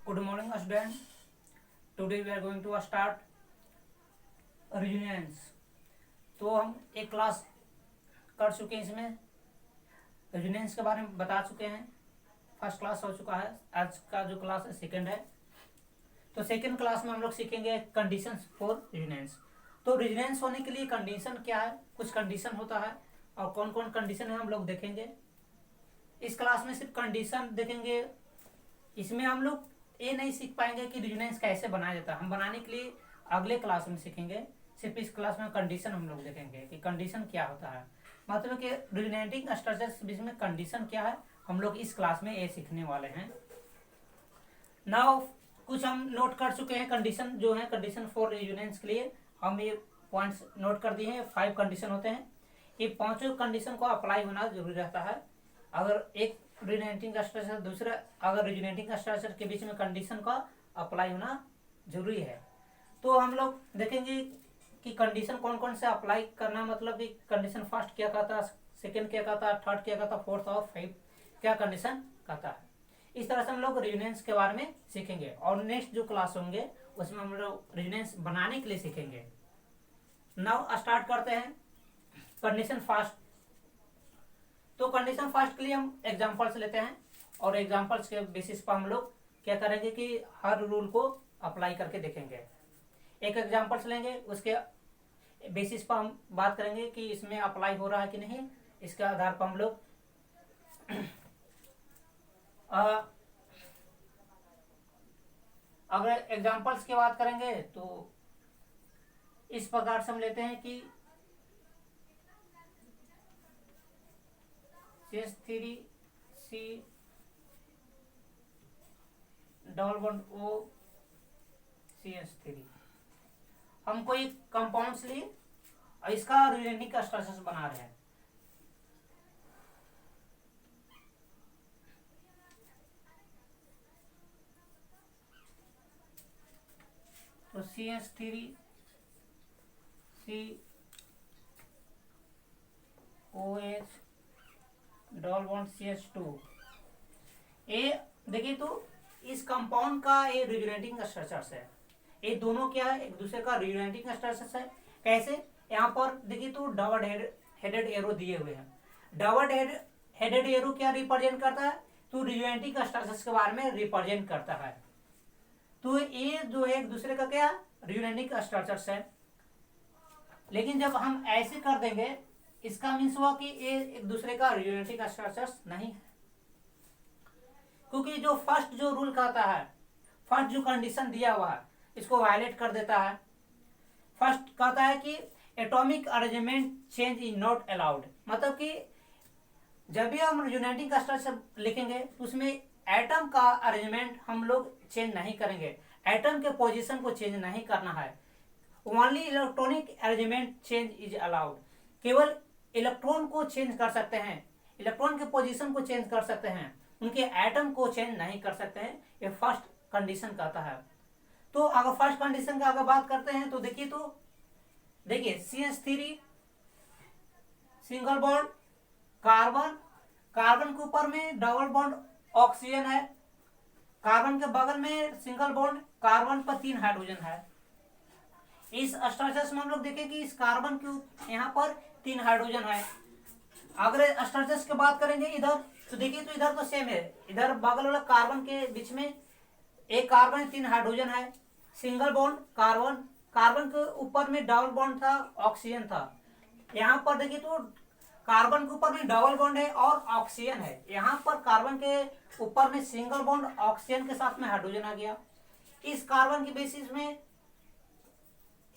Good morning, student. Today we are going to start resonance. तो हम एक class कर चुके हैं, इसमें रेजोनेंस के बारे में बता चुके हैं। फर्स्ट क्लास हो चुका है, आज का जो क्लास है सेकंड है। तो सेकंड क्लास में हम लोग सीखेंगे कंडीशंस फॉर रेजोनेंस। तो रेजोनेंस होने के लिए कंडीशन क्या है, कुछ कंडीशन होता है और कौन कौन कंडीशन है हम लोग देखेंगे। इस क्लास में सिर्फ कंडीशन देखेंगे, इसमें हम लोग ये नहीं सीख पाएंगे कि रेजोनेंस कैसे बनाया जाता है। हम बनाने के लिए अगले क्लास में सीखेंगे। सिर्फ इस क्लास में कंडीशन हम लोग देखेंगे कि कंडीशन क्या होता है, मतलब कि रेजोनेटिंग स्ट्रक्चर्स के बीच में कंडीशन क्या है, हम लोग इस क्लास में ये सीखने वाले हैं। नाउ कुछ हम नोट कर चुके हैं कंडीशन जो है, कंडीशन फॉर रेजोनेंस के लिए हम ये पॉइंट्स नोट कर दिए हैं। 5 कंडीशन होते हैं, ये पांचों कंडीशन को अप्लाई होना जरूरी रहता है। अगर एक रेजोनेटिंग स्ट्रक्चर दूसरा, अगर रेजोनेटिंग स्ट्रक्चर के बीच में कंडीशन का अप्लाई होना जरूरी है। तो हम लोग देखेंगे कि कंडीशन कौन कौन से अप्लाई करना, मतलब कि कंडीशन फर्स्ट क्या कहता है, सेकंड क्या कहता है, थर्ड क्या कहता है, फोर्थ और फिफ्थ क्या कंडीशन कहता है। इस तरह से हम लोग रेजोनेंस के बारे में सीखेंगे और नेक्स्ट जो क्लास होंगे उसमें हम लोग रेजोनेंस बनाने के लिए सीखेंगे। नाउ स्टार्ट करते हैं कंडीशन फर्स्ट। तो कंडीशन फर्स्ट के लिए हम एग्जांपल्स लेते हैं और एग्जांपल्स के बेसिस पर हम लोग क्या करेंगे कि हर रूल को अप्लाई करके देखेंगे। एक एग्जांपल्स लेंगे, उसके बेसिस पर हम बात करेंगे कि इसमें अप्लाई हो रहा है कि नहीं। इसके आधार पर हम लोग अगर एग्जांपल्स की बात करेंगे तो इस प्रकार से हम लेते हैं कि CH3 C double bond O CH3। हम कोई कंपाउंड्स लिए और इसका रेजोनेटिंग स्ट्रक्चर बना रहे हैं। तो CH3 C OH double bond CH2। ये देखिए, तो इस कंपाउंड का ये रेजोनेटिंग स्ट्रक्चर है। ये दोनों क्या है, एक दूसरे का रेजोनेटिंग स्ट्रक्चर है। कैसे, यहाँ पर देखिए तो डबल हेडेड एरो दिए हुए हैं। डबल हेडेड एरो क्या रिप्रेजेंट करता है, तो रेजोनेटिंग स्ट्रक्चर के बारे में रिप्रेजेंट करता है। तो ये जो है एक दूसरे का क्या रेजोनेटिंग स्ट्रक्चर है। लेकिन जब हम ऐसे कर देंगे, इसका मीन्स हुआ कि ये एक दूसरे का रेजोनेटिंग स्ट्रक्चर नहीं है, क्योंकि जो फर्स्ट जो रूल कहता है, फर्स्ट जो कंडीशन दिया हुआ है, इसको वायलेट कर देता है। फर्स्ट कहता है कि atomic arrangement change is not allowed, मतलब कि जब भी हम रेजोनेटिंग स्ट्रक्चर लिखेंगे तो उसमें एटम का अरेंजमेंट हम लोग चेंज नहीं करेंगे, एटम के पोजीशन को चेंज नहीं करना है। Only electronic arrangement change is allowed, केवल इलेक्ट्रॉन को चेंज कर सकते हैं, इलेक्ट्रॉन के पोजीशन को चेंज कर सकते हैं, उनके एटम को चेंज नहीं कर सकते हैं। ये फर्स्ट कंडीशन कहता है। तो अगर फर्स्ट कंडीशन का अगर बात करते हैं तो देखिए, तो देखिए CH3 single bond carbon, carbon के ऊपर में डबल बॉन्ड ऑक्सीजन है, कार्बन के बगल में सिंगल बॉन्ड कार्बन पर 3 हाइड्रोजन है। इस स्ट्रक्चर में हम लोग देखें कि इस कार्बन के यहाँ पर 3 हाइड्रोजन है। अगर स्ट्रक्चर्स की बात करेंगे इधर, तो देखिए तो इधर तो सेम है, इधर बगल वाला कार्बन के बीच में एक कार्बन 3 हाइड्रोजन है, सिंगल बॉन्ड कार्बन, कार्बन के ऊपर में डबल बॉन्ड था, ऑक्सीजन था। यहाँ पर देखिए तो कार्बन के ऊपर में डबल बॉन्ड है और ऑक्सीजन है, यहाँ पर कार्बन के ऊपर में सिंगल बॉन्ड ऑक्सीजन के साथ में हाइड्रोजन आ गया। इस कार्बन के बेसिस में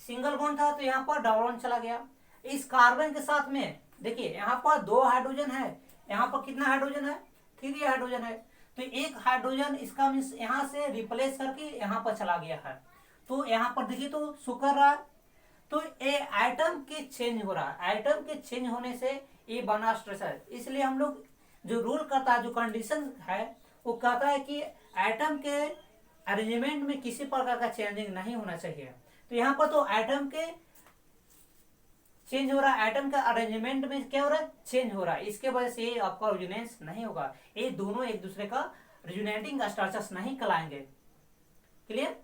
सिंगल बॉन्ड था तो यहाँ पर डबल बॉन्ड चला गया। इस कार्बन के साथ में देखिए यहाँ पर 2 हाइड्रोजन है, यहाँ पर कितना हाइड्रोजन है, 3 हाइड्रोजन है। तो एक हाइड्रोजन इसका मीन्स यहाँ से रिप्लेस करके यहाँ पर चला गया है। तो यहाँ पर देखिए तो शो कर रहा है, तो ये एटम के चेंज हो रहा है, एटम के चेंज होने से ये बना स्ट्रक्चर। इसलिए हम लोग जो रूल करता है, जो कंडीशन है, वो कहता है कि एटम के अरेंजमेंट में किसी प्रकार का चेंजिंग नहीं होना चाहिए। तो यहाँ पर तो एटम के चेंज हो रहा है, एटम का अरेंजमेंट में क्या हो रहा है, चेंज हो रहा है। इसके वजह से आपका रेजोनेंस नहीं होगा, ये दोनों एक दूसरे का रेजोनेटिंग स्ट्रक्चर्स नहीं कहलाएंगे। Clear.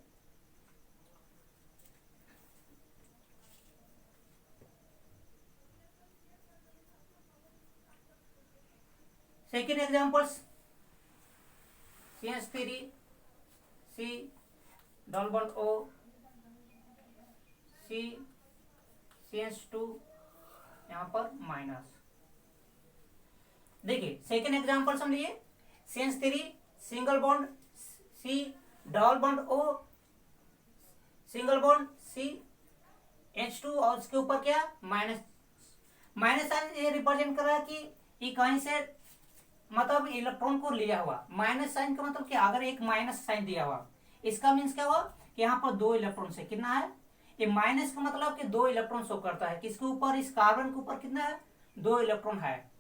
Second examples, CH3 C double bond O C CH2 यहाँ पर माइनस। देखिए सेकेंड एग्जांपल समझिए, CH3 single bond C double bond O single bond C H2 और उसके ऊपर क्या माइनस। माइनस साइन ये रिप्रेजेंट कर रहा है कि ये कहीं से मतलब इलेक्ट्रॉन को लिया हुआ। माइनस साइन का मतलब क्या, अगर एक माइनस साइन दिया हुआ इसका मीन्स क्या हुआ कि यहाँ पर 2 इलेक्ट्रॉन से कितना है, ये माइनस का मतलब कि 2 इलेक्ट्रॉन शो करता है। किसके ऊपर, इस कार्बन के ऊपर कितना है, 2 इलेक्ट्रॉन है।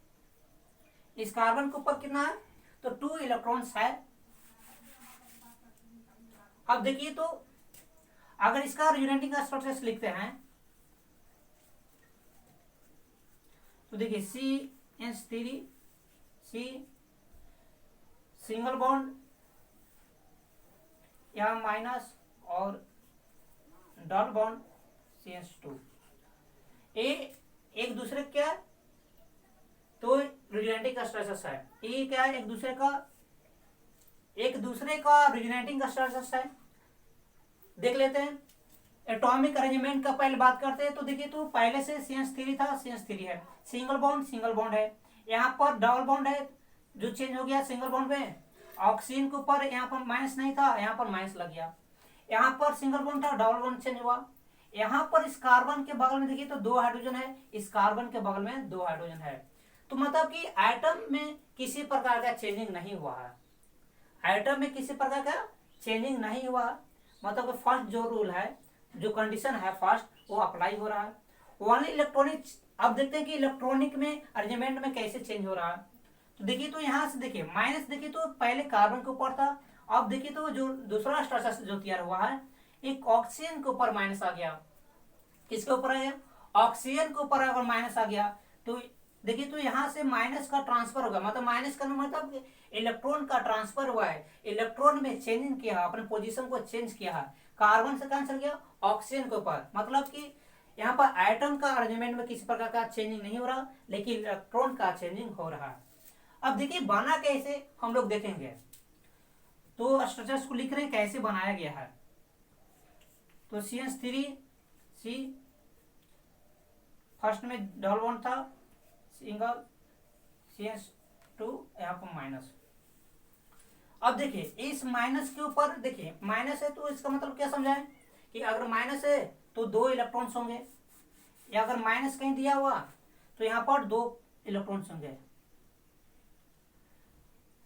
इस कार्बन के ऊपर कितना है, तो 2 इलेक्ट्रॉन्स है। अब देखिए तो अगर इसका यूनिटिंग स्ट्रक्चर लिखते हैं तो देखिए CH3 C सिंगल बॉन्ड यहाँ माइनस और डबल बॉन्ड CH2 ये एक दूसरे क्या है, तो रिजोनेटिंग स्ट्रक्चर है। ये क्या है, एक दूसरे का रिजोनेटिंग स्ट्रक्चर है। देख लेते हैं एटॉमिक अरेंजमेंट का पहले बात करते हैं। तो देखिए तो पहले से CH3 था, CH3 है, सिंगल बॉन्ड है। यहाँ पर डबल बॉन्ड है जो चेंज हो गया सिंगल बॉन्ड में। ऑक्सीजन के ऊपर यहाँ पर माइनस नहीं था, यहाँ पर माइनस लग गया। यहाँ पर सिंगल बॉन्ड था, डबल बॉन्ड चेंज हुआ। यहाँ पर इस कार्बन के बगल में देखिए तो 2 हाइड्रोजन है, इस कार्बन के बगल में 2 हाइड्रोजन है। तो मतलब कि एटम में किसी प्रकार का चेंजिंग नहीं हुआ है। एटम में किसी प्रकार का चेंजिंग नहीं हुआ, मतलब फर्स्ट जो रूल है, जो कंडीशन है फर्स्ट, वो अप्लाई हो रहा है। Only electronic. अब देखते हैं कि इलेक्ट्रॉनिक में अरेंजमेंट में कैसे चेंज हो रहा है। तो देखिए तो यहाँ से देखिए माइनस, देखिए तो पहले कार्बन के ऊपर था, अब देखिए तो जो दूसरा स्ट्रक्चर जो तैयार हुआ है, एक ऑक्सीजन के ऊपर माइनस आ गया। किसके ऊपर आ गया, ऑक्सीजन के ऊपर अगर माइनस आ गया तो देखिए तो यहाँ से माइनस का ट्रांसफर होगा, मतलब माइनस का मतलब इलेक्ट्रॉन का ट्रांसफर हुआ है। इलेक्ट्रॉन में चेंजिंग किया, अपने पोजीशन को चेंज किया है, कार्बन से कैंसिल किया ऑक्सीजन के ऊपर। मतलब कि यहाँ पर एटम का अरेंजमेंट में किसी प्रकार का चेंजिंग नहीं हो रहा, लेकिन इलेक्ट्रॉन का चेंजिंग हो रहा है। अब देखिए बना कैसे हम लोग देखेंगे। तो स्ट्रक्चर्स को लिख रहे हैं कैसे बनाया गया है। तो CH3 C फर्स्ट में डबल बॉन्ड था, सिंगल CH2 यहाँ पर माइनस। अब देखिए इस माइनस के ऊपर देखिए माइनस है तो इसका मतलब क्या समझाएं कि अगर माइनस है तो 2 इलेक्ट्रॉन्स होंगे, या अगर माइनस कहीं दिया हुआ तो यहाँ पर 2 इलेक्ट्रॉन्स होंगे।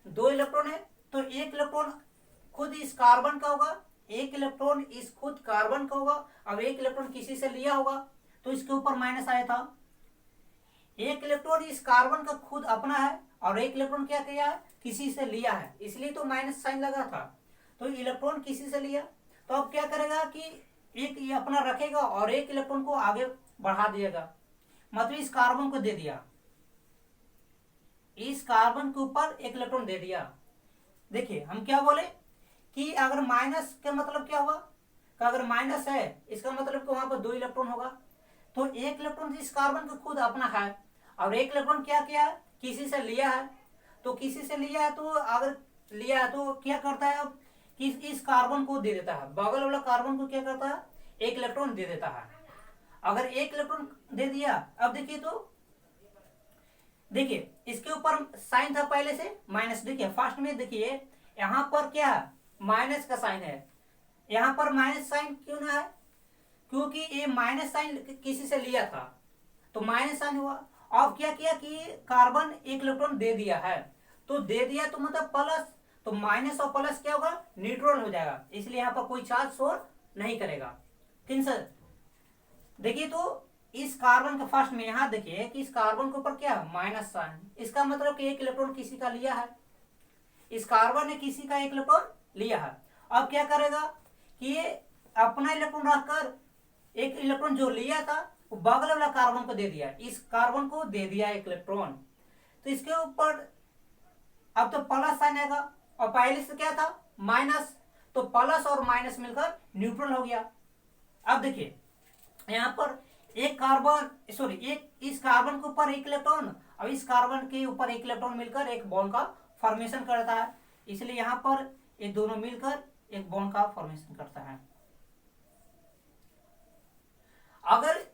2 इलेक्ट्रॉन है तो 1 इलेक्ट्रॉन खुद इस कार्बन का होगा, 1 इलेक्ट्रॉन इस खुद कार्बन का होगा। अब 1 इलेक्ट्रॉन किसी से लिया होगा तो इसके ऊपर माइनस आया था। 1 इलेक्ट्रॉन इस कार्बन का खुद अपना है और 1 इलेक्ट्रॉन क्या किया है, किसी से लिया है, इसलिए तो माइनस साइन लगा था। तो इलेक्ट्रॉन किसी से लिया तो अब क्या करेगा कि एक ये अपना रखेगा और 1 इलेक्ट्रॉन को आगे बढ़ा दिएगा, मतलब इस कार्बन को दे दिया, इस कार्बन के ऊपर 1 इलेक्ट्रॉन दे दिया। देखिए हम क्या बोले कि अगर माइनस का मतलब क्या हुआ, कि अगर माइनस है इसका मतलब कि वहां पर 2 इलेक्ट्रॉन होगा। तो 1 इलेक्ट्रॉन इस कार्बन का खुद अपना है और 1 इलेक्ट्रॉन क्या किया है, किसी से लिया है। तो किसी से लिया है तो अगर लिया है तो क्या करता है, अब इस कार्बन को दे देता है, बगल वाला कार्बन को क्या करता है, 1 इलेक्ट्रॉन दे देता है। अगर 1 इलेक्ट्रॉन दे दिया, अब देखिए तो देखिए इसके ऊपर साइन था पहले से माइनस। देखिए फर्स्ट में देखिए यहाँ पर क्या है, माइनस का साइन है। यहाँ पर माइनस साइन क्यों ना है, क्योंकि ये माइनस साइन किसी से लिया था तो माइनस साइन हुआ। अब क्या किया कि कार्बन 1 इलेक्ट्रॉन दे दिया है, तो दे दिया तो मतलब प्लस, तो माइनस और प्लस क्या होगा, न्यूट्रल हो जाएगा, इसलिए यहाँ पर कोई चार्ज शोर नहीं करेगा। ठीक सर। देखिए तो इस कार्बन का फर्स्ट में यहाँ देखिए कि इस कार्बन के ऊपर क्या है, माइनस साइन, इसका मतलब कि 1 इलेक्ट्रॉन किसी का लिया है, इस कार्बन ने किसी का 1 इलेक्ट्रॉन लिया है। अब क्या करेगा कि ये अपना इलेक्ट्रॉन रखकर 1 इलेक्ट्रॉन जो लिया था वो बगल वाला कार्बन को दे दिया, इस कार्बन को दे दिया 1 इलेक्ट्रॉन। तो इसके ऊपर अब तो प्लस साइन आएगा और पहले से क्या था माइनस, तो प्लस और माइनस मिलकर न्यूट्रल हो गया। अब देखिए यहाँ पर एक कार्बन सॉरी एक इस कार्बन के ऊपर एक इलेक्ट्रॉन और इस कार्बन के ऊपर एक इलेक्ट्रॉन मिलकर एक बॉन्ड का फॉर्मेशन करता है, इसलिए यहाँ पर ये दोनों मिलकर एक बॉन्ड का फॉर्मेशन करता है। अगर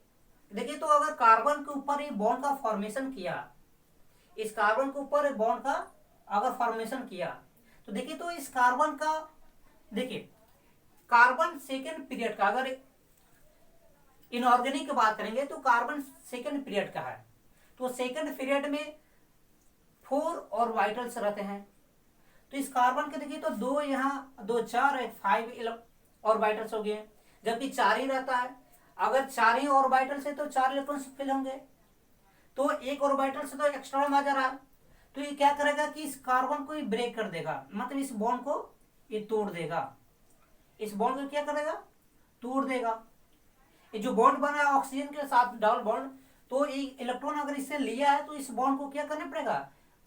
देखिए तो अगर कार्बन के ऊपर ये बॉन्ड का फॉर्मेशन किया, इस कार्बन के ऊपर बॉन्ड का अगर फॉर्मेशन किया तो देखिए तो इस कार्बन का देखिए कार्बन सेकेंड पीरियड का अगर इनऑर्गेनिक की बात करेंगे तो कार्बन सेकेंड पीरियड का है, तो सेकेंड पीरियड में 4 ऑर्बिटल्स रहते हैं। तो इस कार्बन के देखिए तो 2 यहाँ 2 4 5 ऑर्बिटल्स हो गए, जबकि 4 ही रहता है। अगर 4 ही ऑर्बिटल से तो 4 इलेक्ट्रॉन फिल होंगे, तो एक ऑर्बिटल से तो एक्स्ट्रा आ जा रहा है, तो ये क्या करेगा कि इस कार्बन को ब्रेक कर देगा, मतलब इस बॉन्ड को ये तोड़ देगा। इस बॉन्ड को क्या करेगा, तोड़ देगा। ये जो बॉन्ड बना है ऑक्सीजन के साथ डबल बॉन्ड, तो ये इलेक्ट्रॉन अगर इससे लिया है तो इस बॉन्ड को क्या करना पड़ेगा,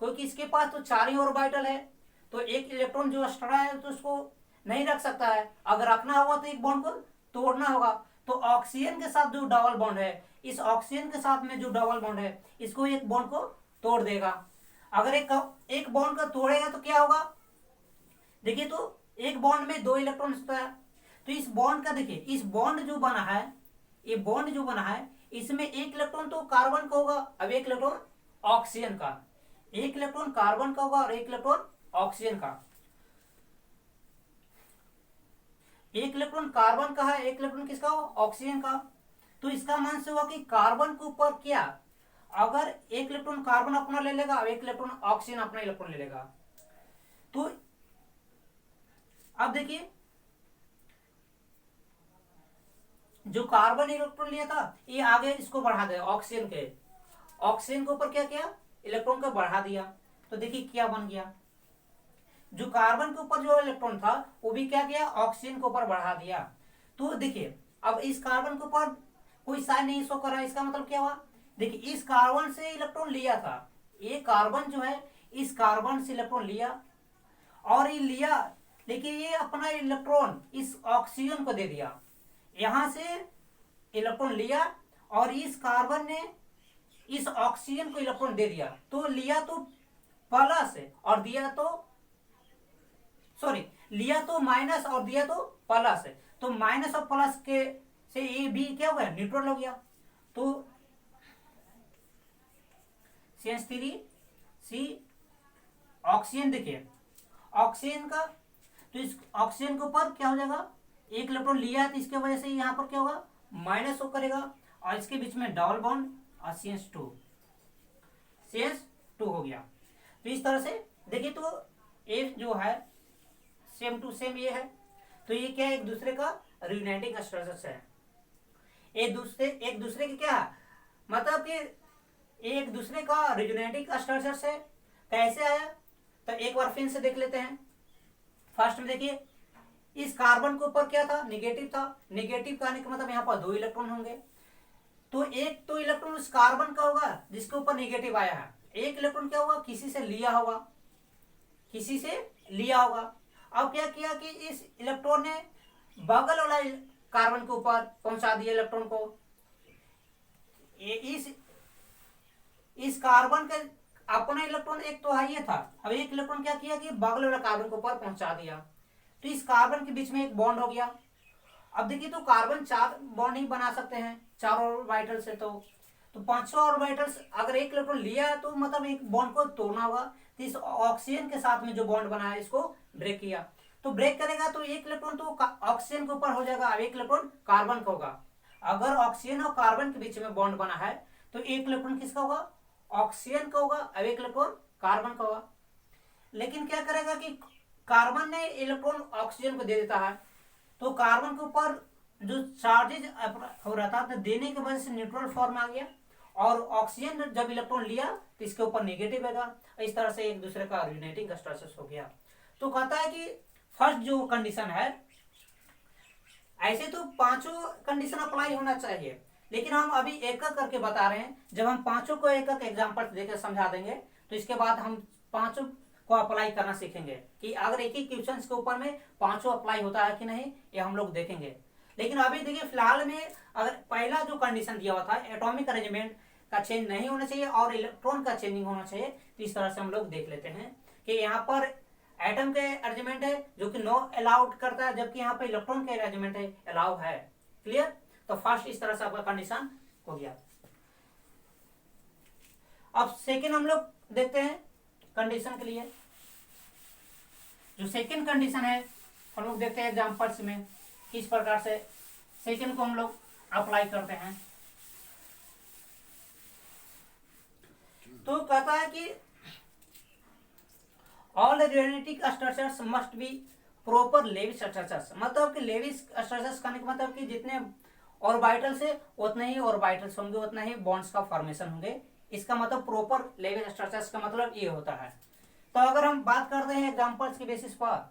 क्योंकि इसके पास तो 4 ही ऑर्बिटल है, तो एक इलेक्ट्रॉन जो एक्स्ट्रा है तो उसको नहीं रख सकता है। अगर रखना होगा तो एक बॉन्ड को तोड़ना होगा। तो ऑक्सीजन के साथ जो डबल बॉन्ड है, इस ऑक्सीजन के साथ में जो डबल बॉन्ड है, इसको एक बॉन्ड को तोड़ देगा। अगर एक बॉन्ड को तोड़ेगा तो क्या होगा, देखिए तो एक बॉन्ड में 2 इलेक्ट्रॉन होता है, तो इस बॉन्ड का देखिए इस बॉन्ड जो बना है, ये बॉन्ड जो बना है इसमें एक इलेक्ट्रॉन तो कार्बन का होगा, अब एक इलेक्ट्रॉन ऑक्सीजन का, एक इलेक्ट्रॉन कार्बन का होगा और एक इलेक्ट्रॉन ऑक्सीजन का। एक इलेक्ट्रॉन कार्बन का है, एक इलेक्ट्रॉन किसका हो, ऑक्सीजन का। तो इसका मान से हुआ कि कार्बन के ऊपर क्या, अगर एक इलेक्ट्रॉन कार्बन अपना ले लेगा और एक इलेक्ट्रॉन ऑक्सीजन अपना इलेक्ट्रॉन ले लेगा, तो अब देखिए जो कार्बन इलेक्ट्रॉन लिया था ये आगे इसको बढ़ा दिया, ऑक्सीजन के ऊपर क्या किया, इलेक्ट्रॉन को बढ़ा दिया। तो देखिए क्या बन गया, जो कार्बन के ऊपर जो इलेक्ट्रॉन था वो भी क्या किया, ऑक्सीजन के ऊपर बढ़ा दिया। तो देखिए अब इस कार्बन के ऊपर कोई साइन नहीं शो कर रहा है, इसका मतलब क्या हुआ, देखिए इस कार्बन से इलेक्ट्रॉन लिया था, ये कार्बन जो है इस कार्बन से इलेक्ट्रॉन लिया और ये लिया, लेकिन ये अपना इलेक्ट्रॉन इस ऑक्सीजन को दे दिया। यहां से इलेक्ट्रॉन लिया और इस कार्बन ने इस ऑक्सीजन को इलेक्ट्रॉन दे दिया, तो लिया तो प्लस और दिया तो लिया तो माइनस और दिया तो प्लस है, तो माइनस और प्लस के से ये भी क्या हो गया, न्यूट्रल हो गया। तो CH3 ऑक्सीजन, देखिए ऑक्सीजन का, तो इस ऑक्सीजन के ऊपर क्या हो जाएगा, एक इलेक्ट्रॉन लिया है तो इसके वजह से यहाँ पर क्या होगा, माइनस हो करेगा और इसके बीच में डबल बॉन्ड और CH2 हो गया। तो इस तरह से देखिए तो एक जो है सेम टू सेम ये है, तो ये क्या है, एक दूसरे का रियूनाइटिंग स्ट्रक्चर है, एक दूसरे के क्या है, मतलब कि एक दूसरे का रियूनाइटिंग स्ट्रक्चर है। कैसे आया, तो एक बार फिर से देख लेते हैं। फर्स्ट में देखिए इस कार्बन के ऊपर क्या था, निगेटिव था, निगेटिव का आने का मतलब यहाँ पर 2 इलेक्ट्रॉन होंगे, तो एक तो इलेक्ट्रॉन उस कार्बन का होगा जिसके ऊपर निगेटिव आया है, एक इलेक्ट्रॉन क्या होगा, किसी से लिया होगा। अब क्या किया कि इस इलेक्ट्रॉन ने बगल वाला कार्बन के ऊपर पहुंचा दिया इलेक्ट्रॉन को, इस कार्बन के अपना इलेक्ट्रॉन एक तो है ये था, अब एक इलेक्ट्रॉन क्या किया कि बगल वाला कार्बन के ऊपर पहुंचा दिया, तो इस कार्बन के बीच में एक बॉन्ड हो गया। अब देखिए तो कार्बन 4 बॉन्ड ही बना सकते हैं 4 ऑर्बिटल से, तो 5 ऑर्बिटल्स अगर एक इलेक्ट्रॉन लिया है तो मतलब एक बॉन्ड को तोड़ना होगा, तो इस ऑक्सीजन के साथ में जो बॉन्ड बना है इसको ब्रेक किया, तो ब्रेक करेगा तो एक इलेक्ट्रॉन तो ऑक्सीजन के ऊपर हो जाएगा, अब एक इलेक्ट्रॉन कार्बन का होगा। अगर ऑक्सीजन और कार्बन के बीच में बॉन्ड बना है तो एक इलेक्ट्रॉन किसका होगा, ऑक्सीजन का होगा, अब एक इलेक्ट्रॉन कार्बन का होगा। लेकिन क्या करेगा कि कार्बन ने इलेक्ट्रॉन ऑक्सीजन को दे देता है, तो कार्बन के ऊपर जो चार्जेज हो रहा था तो देने की वजह से न्यूट्रल फॉर्म आ गया, और ऑक्सीजन जब इलेक्ट्रॉन लिया तो इसके ऊपर नेगेटिव आएगा, इस तरह से एक दूसरे का रियूनाइटिंग स्ट्रक्चर हो गया। तो कहता है कि फर्स्ट जो कंडीशन है, ऐसे तो 5 कंडीशन अप्लाई होना चाहिए, लेकिन हम अभी एक एक करके बता रहे हैं। जब हम 5 को एक एक एग्जाम्पल देकर समझा देंगे तो इसके बाद हम 5 को अप्लाई करना सीखेंगे कि अगर एक ही क्वेश्चन के ऊपर में पांचों अप्लाई होता है कि नहीं, ये हम लोग देखेंगे। लेकिन अभी देखिए फिलहाल में अगर पहला जो कंडीशन दिया हुआ था एटॉमिक अरेंजमेंट का चेंज नहीं होना चाहिए और इलेक्ट्रॉन का चेंजिंग होना चाहिए, तो इस तरह से हम लोग देख लेते हैं कि यहाँ पर एटम के अरेंजमेंट है जो कि नो अलाउड करता है, जबकि यहाँ पर इलेक्ट्रॉन के अरेंजमेंट है अलाउ है। क्लियर? तो फर्स्ट इस तरह से आपका कंडीशन हो गया। अब सेकेंड हम लोग देखते हैं कंडीशन के लिए। जो सेकेंड कंडीशन है हम लोग देखते हैं एग्जांपल्स में किस प्रकार से सेकेंड को हम लोग अप्लाई करते हैं। तो कहता है कि all resonating structures must be proper Lewis structures, मतलब कि लेविस स्ट्रक्चर्स करने का मतलब कि जितने ऑर्बिटल्स है उतने ही ऑर्बिटल्स होंगे, उतना ही बॉन्ड्स का फॉर्मेशन होंगे। इसका मतलब प्रॉपर लेविस स्ट्रक्चर्स का मतलब ये होता है। तो अगर हम बात करते हैं एग्जांपल्स के बेसिस पर,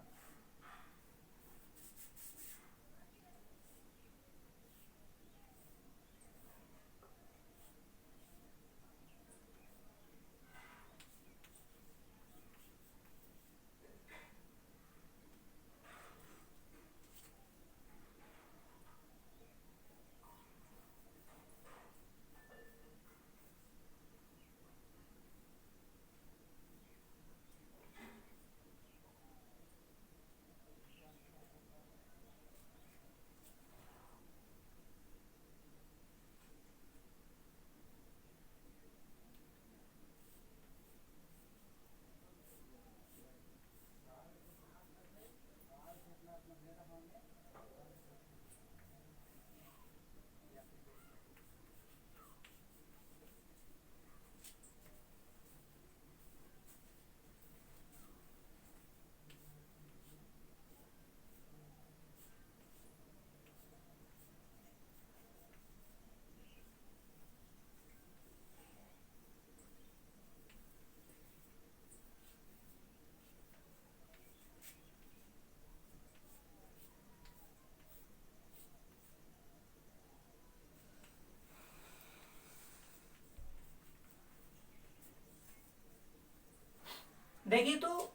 देखिए तो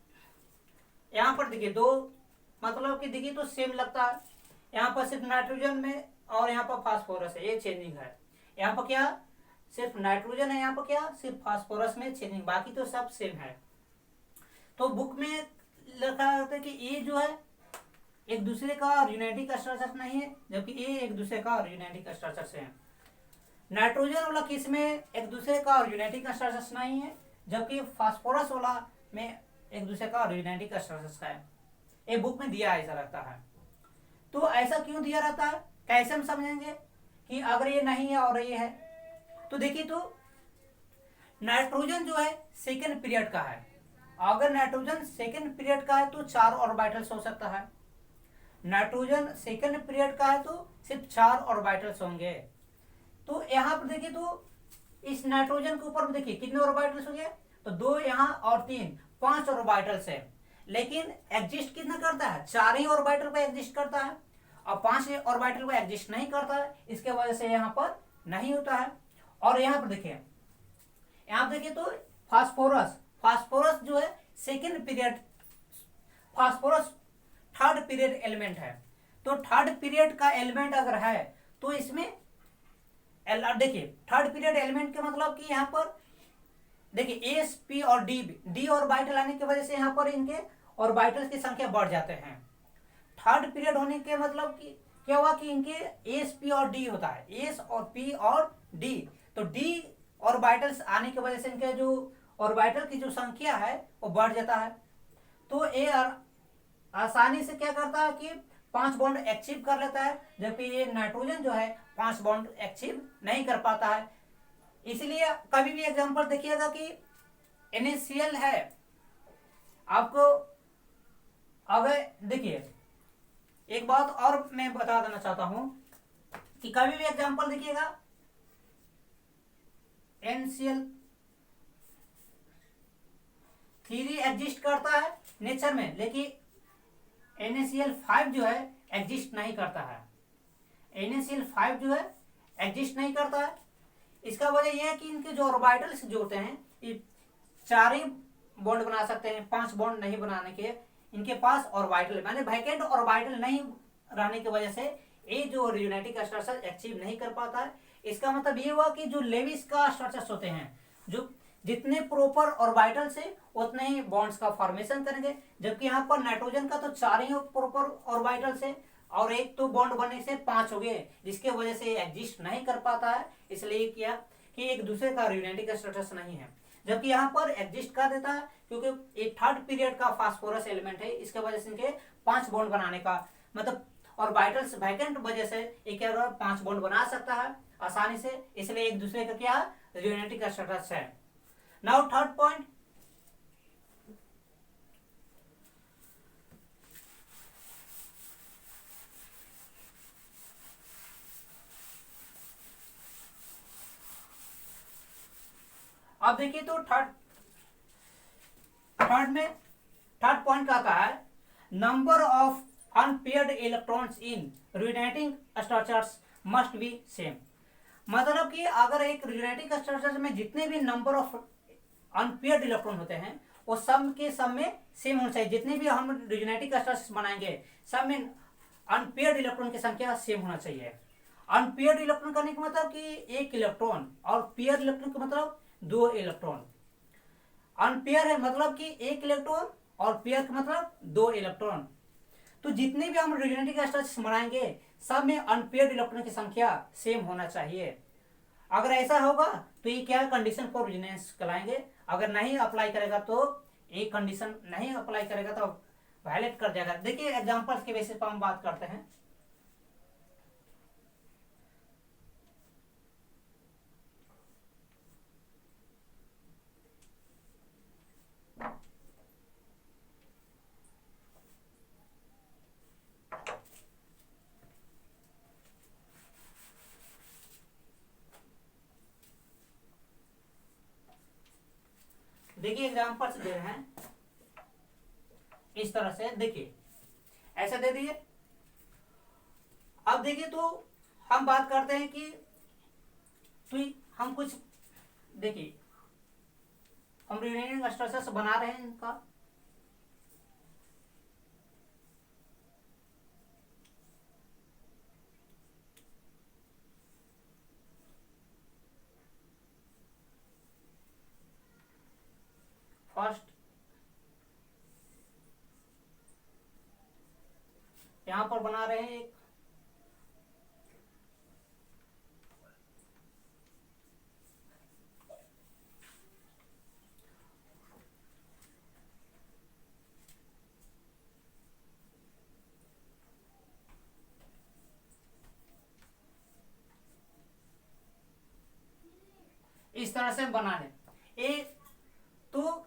यहाँ पर देखिए दो, मतलब कि देखिए तो सेम लगता है। यहाँ पर सिर्फ नाइट्रोजन में और यहाँ पर फास्फोरस है, ये चेंजिंग है। यहाँ पर क्या सिर्फ नाइट्रोजन है, यहाँ पर क्या सिर्फ फास्फोरस में चेंजिंग, बाकी तो सब सेम है। तो बुक में लिखा होता है कि ये जो है एक दूसरे का यूनाइटिक स्ट्रक्चर नहीं है, जबकि ये एक दूसरे का यूनाइटिक स्ट्रक्चर से है। नाइट्रोजन वाला किस में एक दूसरे का यूनाइटिक स्ट्रक्चर नहीं है, जबकि फास्फोरस वाला में एक दूसरे का यूनाइटिक स्ट्रक्चर का है। ये बुक में दिया ऐसा रहता है। तो ऐसा क्यों दिया रहता है, कैसे हम समझेंगे कि अगर ये नहीं है और ये है? तो देखिए तो नाइट्रोजन जो है सेकेंड पीरियड का है। अगर नाइट्रोजन सेकेंड पीरियड का है तो 4 ऑर्बिटल्स हो सकता है। नाइट्रोजन सेकेंड पीरियड का है तो सिर्फ 4 ऑर्बिटल्स होंगे। तो यहाँ पर देखिए तो इस नाइट्रोजन के ऊपर देखिए कितने ऑर्बिटल्स हो गए, तो 2 यहाँ और 3, 5 ऑर्बिटल्स है। लेकिन एग्जिस्ट कितना करता है, 4 ही ऑर्बिटल पे एग्जिस्ट करता है और 5 ऑर्बिटल पे एग्जिस्ट नहीं करता है। इसके वजह से यहाँ पर नहीं होता है। और यहाँ पर देखिए, यहाँ देखिए तो फास्फोरस जो है second period, phosphorus third period element है। तो थर्ड पीरियड का एलिमेंट अगर है तो इसमें देखिए थर्ड पीरियड एलिमेंट के मतलब कि यहाँ पर देखिए एस पी और डी ऑर्बिटल आने की वजह से यहाँ पर इनके ऑर्बिटल्स की संख्या बढ़ जाते हैं। थर्ड पीरियड होने के मतलब कि क्या हुआ कि इनके एस पी और डी होता है, एस और पी और डी। तो डी ऑर्बिटल्स आने की वजह से इनके जो ऑर्बिटल की जो संख्या है वो बढ़ जाता है। तो ये आसानी से क्या करता है कि 5 बॉन्ड अचीव कर लेता है, जबकि ये नाइट्रोजन जो है 5 बॉन्ड अचीव नहीं कर पाता है। इसलिए कभी भी एग्जांपल देखिएगा कि NaCl है, आपको अगर देखिए एक बात और मैं बता देना चाहता हूं कि कभी भी एग्जांपल देखिएगा NCl3 एग्जिस्ट करता है नेचर में, लेकिन NaCl5 जो है एग्जिस्ट नहीं करता है। NaCl5 जो है एग्जिस्ट नहीं करता है। इसका वजह यह है कि इनके जो ऑर्बिटल्स जो होते हैं ये 4 ही बॉन्ड बना सकते हैं, 5 बॉन्ड नहीं बनाने के इनके पास ऑर्बिटल माने वैकेंट ऑर्बिटल नहीं रहने की वजह से ये जो रियूनाइटिक स्ट्रक्चर अचीव नहीं कर पाता है। इसका मतलब ये हुआ कि जो लेविस का स्ट्रक्चर्स होते हैं, जो जितने प्रॉपर ऑर्बिटल से उतने ही बॉन्ड्स का फॉर्मेशन करेंगे, जबकि यहाँ पर नाइट्रोजन का तो 4 ही प्रॉपर ऑर्बिटल से और एक तो बॉन्ड बनने से 5 हो गए, जिसके वजह से एग्जिस्ट नहीं कर पाता है। इसलिए किया कि एक दूसरे का रियूनाइटिक स्ट्रक्चर्स नहीं है, जबकि यहाँ पर एग्जिस्ट कर देता है क्योंकि एक थर्ड पीरियड का फास्फोरस एलिमेंट है। इसके वजह से इनके 5 बॉन्ड बनाने का मतलब ऑर्बिटल्स वैकेंट वजह से एक 5 बॉन्ड बना सकता है आसानी से, इसलिए एक दूसरे का क्या रियूनाइटिक स्ट्रक्चर्स है। नाउ थर्ड पॉइंट, अब देखिए तो थर्ड पॉइंट आता है number of unpaired electrons in resonating structures must be same. मतलब कि अगर एक रियूनाइटिंग स्ट्रक्चर में जितने भी नंबर ऑफ अनपेयर्ड इलेक्ट्रॉन होते हैं वो सब के सब में सेम होना चाहिए। जितने भी हम रियूनाइटिंग स्ट्रक्चर्स बनाएंगे सब में अनपेयर्ड इलेक्ट्रॉन की संख्या सेम होना चाहिए। अनपेयर्ड इलेक्ट्रॉन करने का मतलब कि एक इलेक्ट्रॉन, और पेयर इलेक्ट्रॉन का मतलब 2 इलेक्ट्रॉन। अनपेयर है मतलब कि एक इलेक्ट्रॉन और पेयर का मतलब 2 इलेक्ट्रॉन। तो जितने भी हम रियूनाइटिंग स्ट्रक्चर्स बनाएंगे सब में अनपेयर्ड इलेक्ट्रॉन की संख्या सेम होना चाहिए। अगर ऐसा होगा तो ये क्या कंडीशन फॉर रेजोनेंस कहलाएंगे। अगर नहीं अप्लाई करेगा तो एक कंडीशन नहीं अप्लाई करेगा तो वायलेट कर जाएगा। देखिए एग्जांपल्स के बेसिस पर हम बात करते हैं। देखिए एग्जांपल्स दे रहे हैं इस तरह से, देखिए ऐसे दे दिए। अब देखिए तो हम बात करते हैं कि तो हम कुछ देखिए हम रियूनाइटिंग स्ट्रक्चर्स बना रहे हैं इनका। फर्स्ट यहां पर बना रहे हैं एक इस तरह से बना रहे एक। तो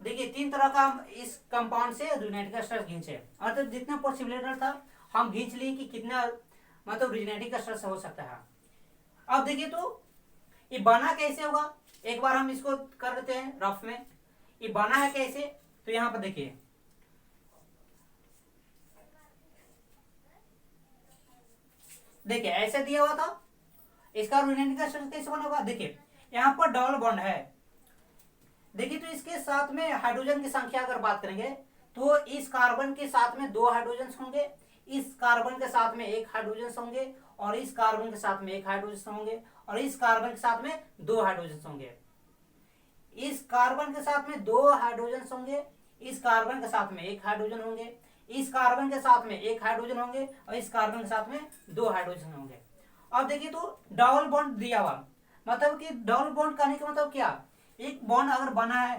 देखिए 3 तरह का हम इस कंपाउंड से रियूनाइटिक स्ट्रक्चर खींचे, और जितना पॉसिबिलिटी था हम खींच लिए कि कितना मतलब रियूनाइटिक स्ट्रक्चर हो सकता है। अब देखिए तो ये बना कैसे होगा, एक बार हम इसको कर देते हैं रफ में। ये बना है कैसे, तो यहां पर देखिए देखिए ऐसे दिया हुआ था। इसका रियूनाइटिक स्ट्रक्चर कैसे बना होगा, देखिए यहां पर डबल बॉन्ड है। देखिए तो इसके साथ में हाइड्रोजन की संख्या अगर बात करेंगे तो इस कार्बन के साथ में 2 हाइड्रोजन होंगे, इस कार्बन के साथ में 1 हाइड्रोजन होंगे, और इस कार्बन के साथ में 1 हाइड्रोजन होंगे, और इस कार्बन के साथ में 2 हाइड्रोजन होंगे। इस कार्बन के साथ में 2 हाइड्रोजन होंगे, इस कार्बन के साथ में 1 हाइड्रोजन होंगे, इस कार्बन के साथ में 1 हाइड्रोजन होंगे, और इस कार्बन के साथ में 2 हाइड्रोजन होंगे। अब देखिए तो डबल बॉन्ड दिया हुआ, मतलब कि डबल बॉन्ड करने का मतलब क्या, एक बॉन्ड अगर बना है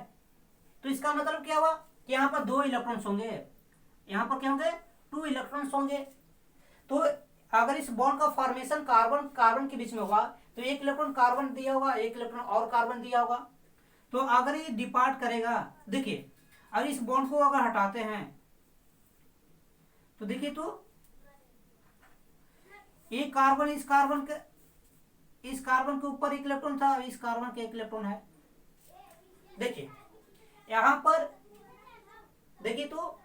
तो इसका मतलब क्या हुआ कि यहाँ पर 2 इलेक्ट्रॉन्स होंगे, यहाँ पर क्या होंगे 2 इलेक्ट्रॉन्स होंगे। तो अगर इस बॉन्ड का फॉर्मेशन कार्बन कार्बन के बीच में होगा तो 1 इलेक्ट्रॉन कार्बन दिया होगा, 1 इलेक्ट्रॉन और कार्बन दिया होगा। तो अगर ये डिपार्ट करेगा, देखिए अगर इस बॉन्ड को अगर हटाते हैं तो देखिए तो ये कार्बन इस कार्बन के ऊपर 1 इलेक्ट्रॉन था, इस कार्बन के 1 इलेक्ट्रॉन है। देखिए यहां पर देखिए तो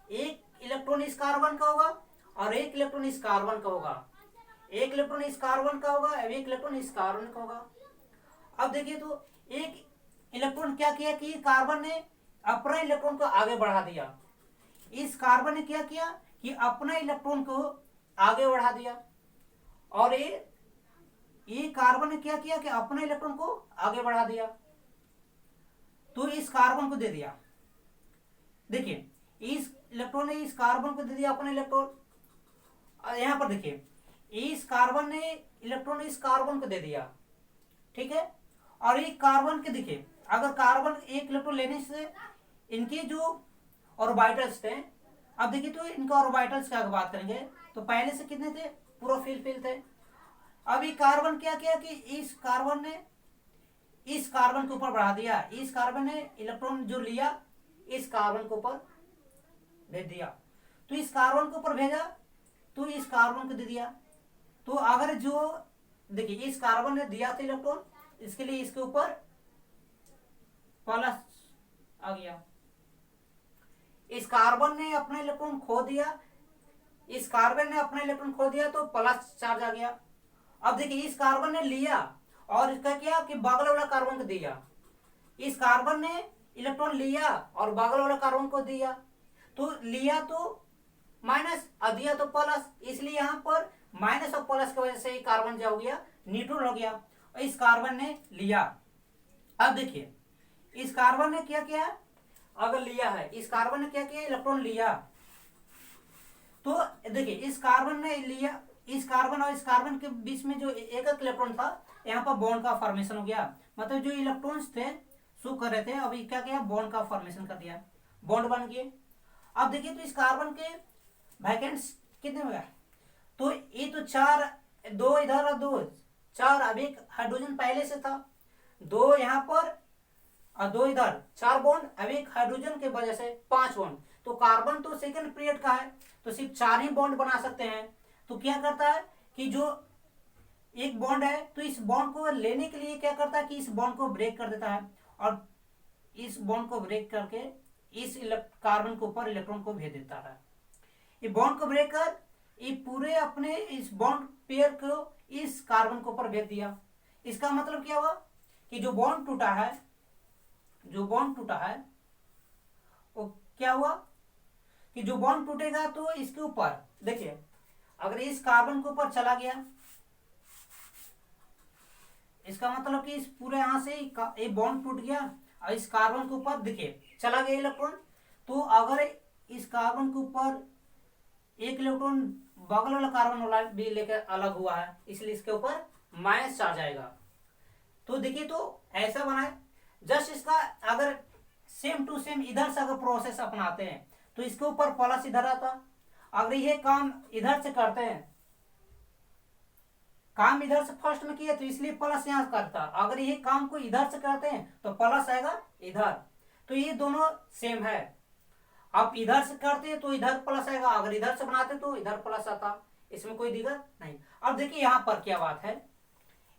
1 इलेक्ट्रॉन इस कार्बन का होगा और 1 इलेक्ट्रॉन इस कार्बन का होगा, 1 इलेक्ट्रॉन इस कार्बन का होगा और 1 इलेक्ट्रॉन इस कार्बन का होगा। अब देखिए तो एक इलेक्ट्रॉन क्या किया कि कार्बन ने अपना इलेक्ट्रॉन को आगे बढ़ा दिया। इस कार्बन ने क्या किया कि अपना इलेक्ट्रॉन को आगे बढ़ा दिया, और ये कार्बन ने क्या किया कि अपने इलेक्ट्रॉन को आगे बढ़ा दिया। तो इस कार्बन को दे दिया, देखिए इस इलेक्ट्रॉन ने इस कार्बन को दे दिया अपना इलेक्ट्रॉन। यहां पर देखिए इस कार्बन ने इलेक्ट्रॉन इस कार्बन को दे दिया, ठीक है। और ये कार्बन के देखिए, अगर कार्बन एक इलेक्ट्रॉन लेने से इनके जो ऑर्बिटल्स थे, अब देखिए तो इनका ऑर्बिटल्स की अगर बात करेंगे तो पहले से कितने थे, पूरा फिल थे। अभी कार्बन क्या किया कि इस कार्बन ने इस कार्बन के ऊपर बढ़ा दिया, इस कार्बन ने इलेक्ट्रॉन जो लिया इस कार्बन के ऊपर भेज दिया, तो इस कार्बन के ऊपर भेजा तो इस कार्बन को दे दिया। तो अगर जो देखिए इस कार्बन ने दिया था इलेक्ट्रॉन, इसके लिए इसके ऊपर प्लस आ गया। इस कार्बन ने अपना इलेक्ट्रॉन खो दिया, इस कार्बन ने अपना इलेक्ट्रॉन खो दिया तो प्लस चार्ज आ गया। अब देखिए इस कार्बन ने लिया और इसका क्या कि बगल वाला कार्बन को दिया, इस कार्बन ने इलेक्ट्रॉन लिया और बगल वाला कार्बन को दिया, तो लिया तो माइनस और दिया तो प्लस, इसलिए यहां पर माइनस और प्लस की वजह से कार्बन जो हो गया न्यूट्रल हो गया। और इस कार्बन ने लिया, अब देखिए इस कार्बन ने क्या किया, अगर लिया है इस कार्बन ने क्या किया, इलेक्ट्रॉन लिया, तो देखिए इस कार्बन ने लिया, इस कार्बन और इस कार्बन के बीच में जो एक इलेक्ट्रॉन था यहाँ पर बॉन्ड का फॉर्मेशन हो गया। मतलब जो इलेक्ट्रॉन्स थे शो कर रहे थे, अभी क्या किया, बॉन्ड का फॉर्मेशन कर दिया, बॉन्ड बन गए। अब देखिए तो इस कार्बन के वैकेंट्स कितने हो गए, तो ये तो चार, दो इधर और दो चार, अब एक हाइड्रोजन पहले से था, दो यहाँ पर और दो इधर, चार बॉन्ड, अब एक हाइड्रोजन के वजह से पांच बॉन्ड। तो कार्बन तो सेकंड पीरियड का है तो सिर्फ चार ही बॉन्ड बना सकते हैं। तो क्या करता है कि जो एक बॉन्ड है तो इस बॉन्ड को लेने के लिए क्या करता है कि इस बॉन्ड को ब्रेक कर देता है, और इस बॉन्ड को ब्रेक करके इस कार्बन के ऊपर इलेक्ट्रॉन को भेज देता है। ये बॉन्ड को ब्रेक कर ये पूरे अपने इस बॉन्ड पेयर को इस कार्बन के ऊपर भेज दिया। इसका मतलब क्या हुआ कि जो बॉन्ड टूटा है, जो बॉन्ड टूटा है वो क्या हुआ कि जो बॉन्ड टूटेगा तो इसके ऊपर देखिए, अगर इस कार्बन के ऊपर चला गया, इसका मतलब कि इस पूरे यहां से ये बॉन्ड टूट गया और इस कार्बन के ऊपर देखिए चला गया इलेक्ट्रॉन। तो अगर इस कार्बन के ऊपर एक इलेक्ट्रॉन बगल वाला कार्बन वाला भी लेकर अलग हुआ है, इसलिए इसके ऊपर माइनस चार्ज आएगा। तो देखिए तो ऐसा बना है, जस्ट इसका अगर सेम टू सेम इधर से अगर प्रोसेस अपनाते हैं तो इसके ऊपर प्लस इधर आता, अगर ये काम इधर से करते हैं, काम इधर से फर्स्ट में किया तो इसलिए प्लस यहां करता, अगर ये काम को इधर से करते हैं तो प्लस आएगा इधर, तो ये दोनों सेम है। अब इधर से करते हैं तो इधर प्लस आएगा, अगर इधर से बनाते तो इधर प्लस आता, इसमें कोई दिक्कत नहीं। अब देखिए यहां पर क्या बात है,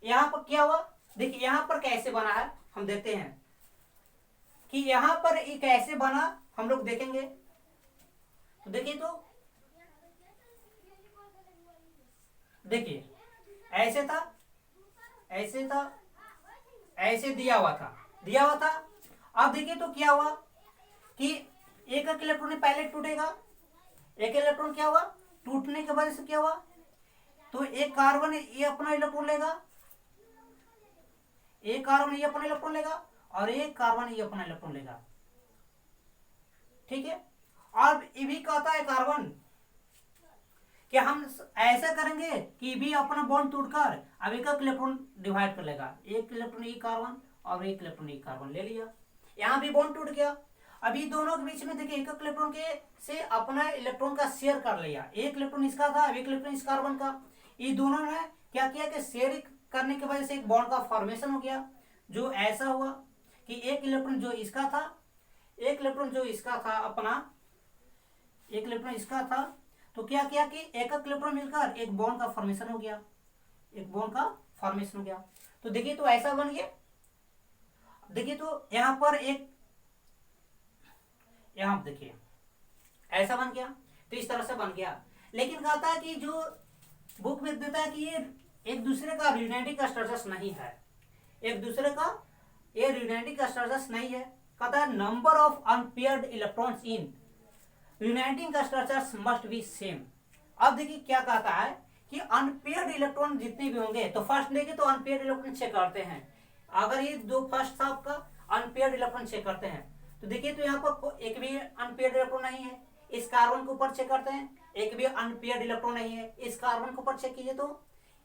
यहां पर क्या हुआ, देखिए यहां पर कैसे बना है हम देखते हैं कि यहां पर ये कैसे बना हम लोग देखेंगे। तो देखिए तो देखिए ऐसे था, ऐसे था, ऐसे दिया हुआ था, दिया हुआ था। अब देखिए तो क्या हुआ कि एक इलेक्ट्रॉन पहले टूटेगा, एक इलेक्ट्रॉन क्या हुआ टूटने की वजह से क्या हुआ, तो एक कार्बन ये अपना इलेक्ट्रॉन लेगा, एक कार्बन ये अपना इलेक्ट्रॉन लेगा और एक कार्बन ये अपना इलेक्ट्रॉन लेगा, ठीक है। और ये भी कहता है कार्बन कि हम ऐसा करेंगे कि भी अपना बॉन्ड तोड़कर अब एक इलेक्ट्रॉन डिवाइड कर लेगा, एक इलेक्ट्रॉन एक कार्बन और एक इलेक्ट्रॉन एक कार्बन ले लिया, यहां भी बॉन्ड टूट गया। अभी दोनों के बीच में देखिए एक इलेक्ट्रॉन के से अपना इलेक्ट्रॉन का शेयर कर लिया, एक इलेक्ट्रॉन इसका था, एक इलेक्ट्रॉन इस कार्बन का, ये दोनों ने क्या किया कि शेयर करने की वजह से एक बॉन्ड का फॉर्मेशन हो गया। जो ऐसा हुआ कि एक इलेक्ट्रॉन जो इसका था, एक इलेक्ट्रॉन जो इसका था अपना, एक इलेक्ट्रॉन इसका था, तो क्या किया कि एक इलेक्ट्रॉन मिलकर एक बॉन्ड का फॉर्मेशन हो गया, एक बॉन्ड का फॉर्मेशन हो गया। तो देखिए तो ऐसा बन गया, देखिए तो यहां पर एक, यहां देखिए ऐसा बन गया, तो इस तरह से बन गया। लेकिन कहता है कि जो बुक में देता है कि ये एक दूसरे का यूनाइटिंग स्ट्रक्चर नहीं है, एक दूसरे का ये यूनाइटिंग स्ट्रक्चर्स नहीं है। कहता है number of unpaired electrons in uniting structures must be same. अब देखिए क्या कहता है कि अनपेयर्ड इलेक्ट्रॉन जितने भी होंगे, तो फर्स्ट देखिए तो अनपेयर्ड इलेक्ट्रॉन चेक करते हैं। अगर ये दो फर्स्ट था आपका अनपेयर्ड इलेक्ट्रॉन चेक करते हैं, तो देखिए तो यहाँ पर एक भी अनपेयर्ड इलेक्ट्रॉन नहीं है। इस कार्बन के ऊपर चेक करते हैं, एक भी अनपेयर्ड इलेक्ट्रॉन नहीं है। इस कार्बन के ऊपर चेक कीजिए तो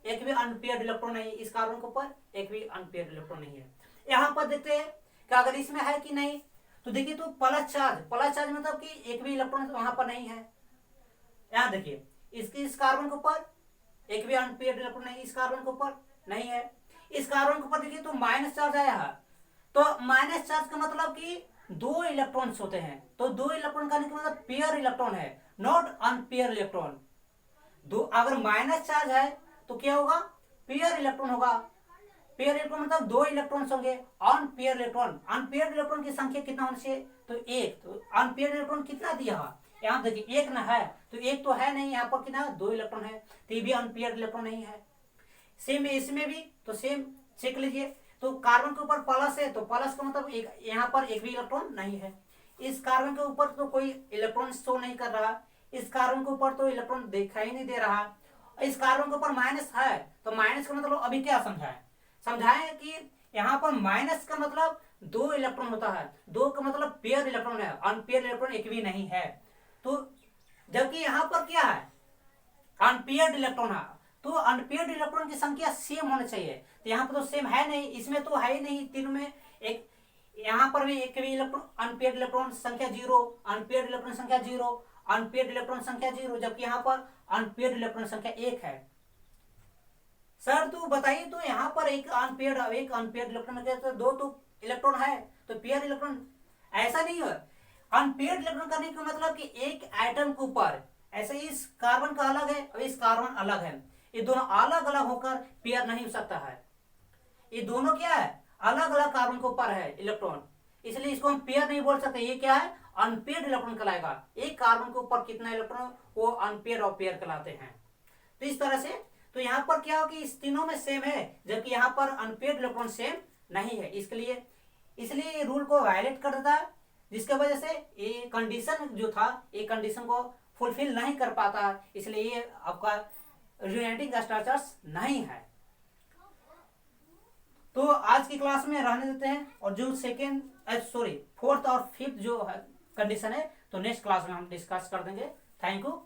एक भी अनपेयर्ड इलेक्ट्रॉन नहीं है। इस कार्बन के ऊपर एक भी अनपेयर्ड इलेक्ट्रॉन नहीं है। यहाँ पर देखते हैं कि अगर इसमें है कि नहीं, तो देखिए तो प्लस चार्ज मतलब कि एक भी इलेक्ट्रॉन वहां पर नहीं है। यहाँ देखिए इस कार्बन के ऊपर एक भी अनपेयर्ड इलेक्ट्रॉन नहीं, इस कार्बन के ऊपर नहीं है। इस कार्बन के ऊपर देखिए तो माइनस चार्ज आया है। तो माइनस चार्ज का मतलब कि दो इलेक्ट्रॉन्स होते हैं, तो दो इलेक्ट्रॉन का मतलब पेयर इलेक्ट्रॉन है, नॉट अनपेयर इलेक्ट्रॉन। दो अगर माइनस चार्ज है तो क्या होगा, पेयर इलेक्ट्रॉन होगा। पेयर इलेक्ट्रॉन मतलब दो इलेक्ट्रॉन्स होंगे। अनपेयर इलेक्ट्रॉन की संख्या कितना होनी चाहिए, तो एक। तो अनपेयर इलेक्ट्रॉन कितना दिया है, यहाँ देखिए एक ना है, तो एक तो है नहीं, यहाँ पर कितना दो इलेक्ट्रॉन है, तो ये भी अनपेयर इलेक्ट्रॉन नहीं है। सेम इसमें भी, तो सेम चेक लीजिए। तो कार्बन के ऊपर प्लस है, तो प्लस का मतलब एक, यहाँ पर एक भी इलेक्ट्रॉन नहीं है। इस कार्बन के ऊपर तो कोई इलेक्ट्रॉन शो नहीं कर रहा, इस कार्बन के ऊपर तो इलेक्ट्रॉन दिखाई नहीं दे रहा। इस कार्बन के ऊपर माइनस है, तो माइनस का मतलब अभी क्या समझाएं कि यहाँ पर माइनस का मतलब दो इलेक्ट्रॉन होता है, दो का मतलब पेयर इलेक्ट्रॉन है, अनपेयर इलेक्ट्रॉन एक भी नहीं है। तो जबकि यहाँ पर क्या है, अनपेयर्ड इलेक्ट्रॉन है, तो अनपेयर्ड इलेक्ट्रॉन की संख्या सेम होनी चाहिए। तो यहाँ पर तो सेम है नहीं, इसमें तो है ही नहीं तीनों में एक। यहाँ पर भी एक भी इलेक्ट्रॉन अनपेयर्ड इलेक्ट्रॉन संख्या 0, अनपेयर्ड इलेक्ट्रॉन संख्या 0, अनपेयर्ड इलेक्ट्रॉन संख्या 0, जबकि यहाँ पर अनपेयर्ड इलेक्ट्रॉन संख्या 1 है। सर तो बताइए, तो यहाँ पर एक अनपेयर्ड इलेक्ट्रॉन, तो दो तो इलेक्ट्रॉन है, तो पेयर इलेक्ट्रॉन ऐसा नहीं है। अनपेयर्ड इलेक्ट्रॉन करने का मतलब कि एक एटम के ऊपर, ऐसे इस कार्बन का अलग है और इस कार्बन अलग है, ये दोनों अलग अलग होकर पेयर नहीं हो सकता है। ये दोनों क्या है, अलग अलग कार्बन के ऊपर है इलेक्ट्रॉन, इसलिए इसको हम पेयर नहीं बोल सकते। ये क्या है, अनपेयर्ड इलेक्ट्रॉन कहलाएगा। एक कार्बन के ऊपर कितना इलेक्ट्रॉन, वो अनपेयर्ड और पेयर कहलाते हैं। तो इस तरह से तो यहाँ पर क्या हो कि इस तीनों में सेम है, जबकि यहाँ पर अनपेयर्ड इलेक्ट्रॉन सेम नहीं है। इसलिए ये रूल को वायलेट कर देता है, जिसके वजह से ये कंडीशन जो था, ये कंडीशन को फुलफिल नहीं कर पाता, इसलिए ये आपका यूनाइटिंग स्ट्रक्चर्स नहीं है। तो आज की क्लास में रहने देते हैं, और जो फोर्थ और फिफ्थ जो कंडीशन है, तो नेक्स्ट क्लास में हम डिस्कस कर देंगे। Thank you.